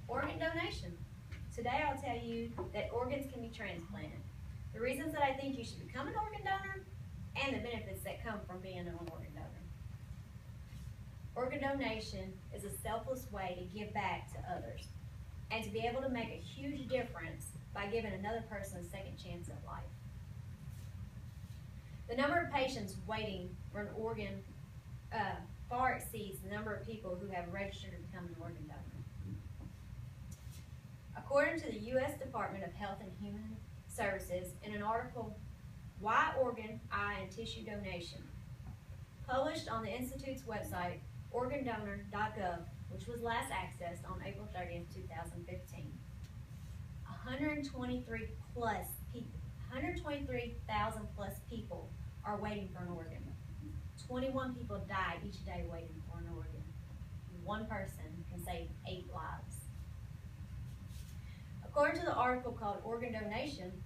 Organ donation. Today I'll tell you that organs can be transplanted, the reasons that I think you should become an organ donor, and the benefits that come from being an organ donor. Organ donation is a selfless way to give back to others and to be able to make a huge difference by giving another person a second chance at life. The number of patients waiting for an organ far exceeds the number of people who have registered to become an organ donor. According to the U.S. Department of Health and Human Services, in an article, Why Organ, Eye, and Tissue Donation, published on the Institute's website, organdonor.gov, which was last accessed on April 30th, 2015. 123,000 plus people are waiting for an organ. 21 people die each day waiting for an organ. One person can save 8 lives. According to the article called Organ Donation,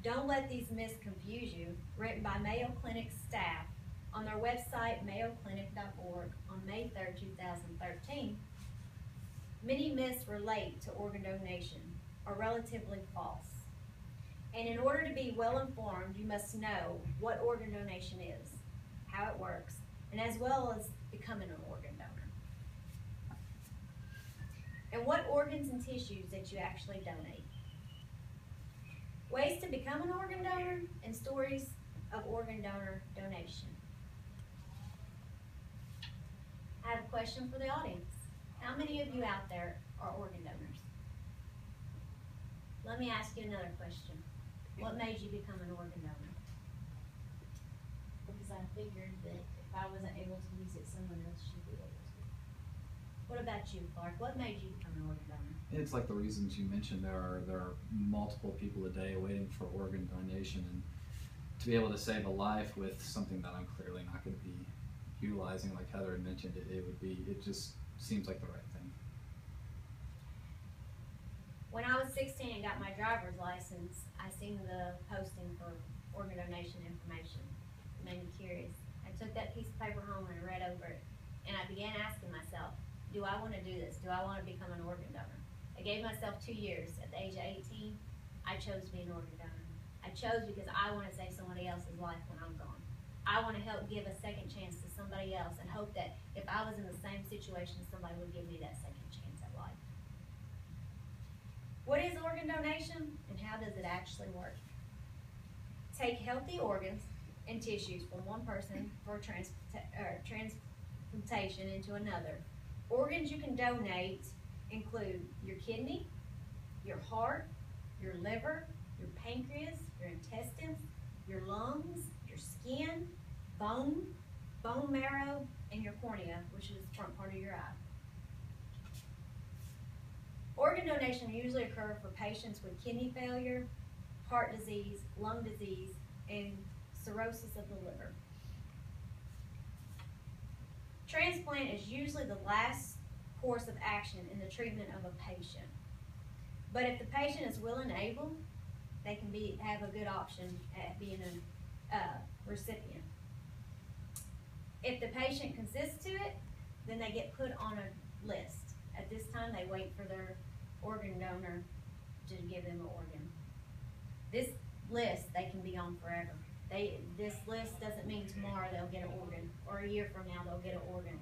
Don't Let These Myths Confuse You, written by Mayo Clinic staff on their website, mayoclinic.org, on May 3rd, 2013, many myths relate to organ donation are relatively false. And in order to be well informed, you must know what organ donation is, how it works, and as well as becoming an organ donor. And what organs and tissues that you actually donate. Ways to become an organ donor and stories of organ donor donation. I have a question for the audience. How many of you out there are organ donors? Let me ask you another question. What made you become an organ donor? Because I figured that if I wasn't able to use it, someone else should be able to. What about you, Clark? What made you become an organ donor? It's like the reasons you mentioned. There are multiple people a day waiting for organ donation, and to be able to save a life with something that I'm clearly not going to be utilizing, like Heather had mentioned, it just seems like the right thing. When I was 16 and got my driver's license, I seen the posting for organ donation information. It made me curious. I took that piece of paper home and read over it, and I began asking myself, do I want to do this? Do I want to become an organ donor? I gave myself 2 years. At the age of 18, I chose to be an organ donor. I chose because I want to save somebody else's life when I'm gone. I want to help give a second chance to somebody else and hope that if I was in the same situation, somebody would give me that second chance at life. What is organ donation and how does it actually work? Take healthy organs and tissues from one person for transplantation into another. Organs you can donate include your kidney, your heart, your liver, your pancreas, your intestines, your lungs, your skin, bone marrow, and your cornea, which is the front part of your eye. Organ donation usually occurs for patients with kidney failure, heart disease, lung disease, and cirrhosis of the liver. Transplant is usually the last course of action in the treatment of a patient. But if the patient is willing and able, they can have a good option at being a recipient. If the patient consents to it, then they get put on a list. At this time, they wait for their organ donor to give them an organ. This list they can be on forever. This list doesn't mean tomorrow they'll get an organ, or a year from now they'll get an organ.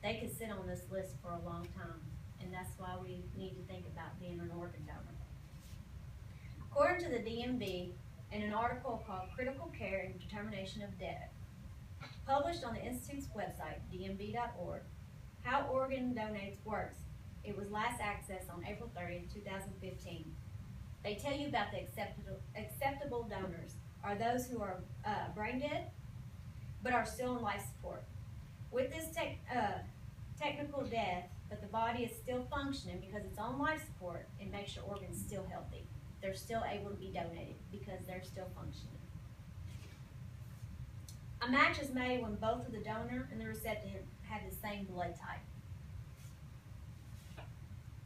They could sit on this list for a long time, and that's why we need to think about being an organ donor. According to the DMV, in an article called Critical Care and Determination of Death, published on the Institute's website, dmv.org, how organ donates works. It was last accessed on April 30th, 2015. They tell you about the acceptable donors are those who are brain dead, but are still in life support. With this technical death, but the body is still functioning because it's on life support, it makes your organs still healthy. They're still able to be donated because they're still functioning. A match is made when both of the donor and the recipient have the same blood type.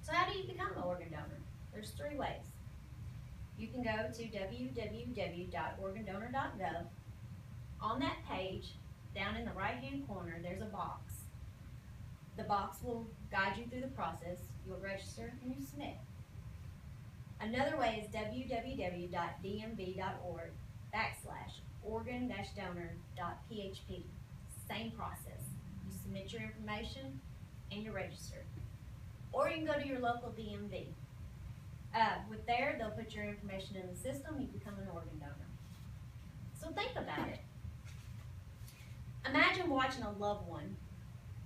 So how do you become an organ donor? There's 3 ways. You can go to www.organdonor.gov. On that page, down in the right-hand corner, there's a box. The box will guide you through the process. You'll register and you submit. Another way is www.dmv.org/organ-donor.php. Same process. You submit your information and you register. Or you can go to your local DMV. With there, they'll put your information in the system. You become an organ donor. So think about it. Imagine watching a loved one,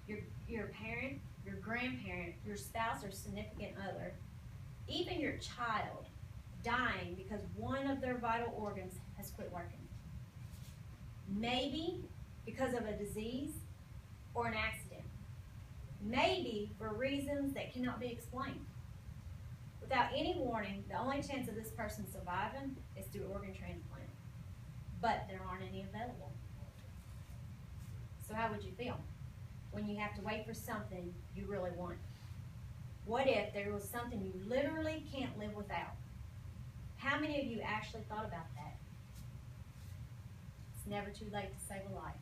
your parent, your grandparent, your spouse or significant other, even your child, dying because one of their vital organs has quit working. Maybe because of a disease or an accident. Maybe for reasons that cannot be explained. Without any warning, the only chance of this person surviving is through organ transplant. But there aren't any available. So how would you feel when you have to wait for something you really want? What if there was something you literally can't live without? How many of you actually thought about that? It's never too late to save a life.